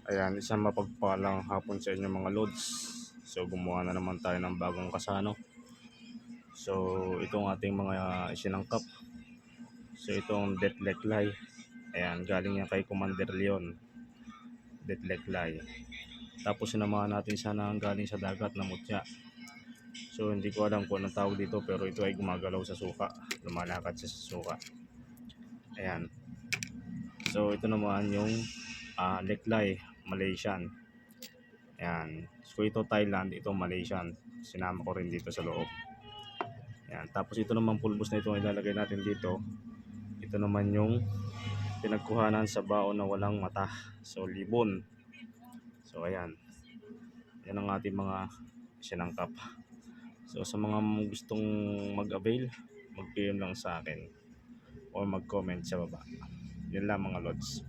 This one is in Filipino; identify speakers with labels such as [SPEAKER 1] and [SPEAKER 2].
[SPEAKER 1] Ayan, isang mapagpalang hapon sa inyo mga lods. So gumawa na naman tayo ng bagong kasano. So itong ating mga isinangkap. So itong Detleklay. Ayan, galing yan kay Commander Leon. Detleklay. Tapos sinamahan natin sana ang galing sa dagat na mutya. So hindi ko alam kung anong tawag dito, pero ito ay gumagalaw sa suka. Lumalakad siya sa suka. Ayan. So ito naman yung Leklay, Malaysian. Ayan. So ito Thailand, ito Malaysian. Sinama ko rin dito sa loob. Ayan. Tapos ito naman pulbos na ito ilalagay natin dito. Ito naman yung pinagkuhanan sa baon na walang mata. So libon. So ayan. Yan ang ating mga sinangkap. So sa mga gustong mag-avail, mag-PM lang sa akin or mag-comment sa baba. Yan lang mga lods.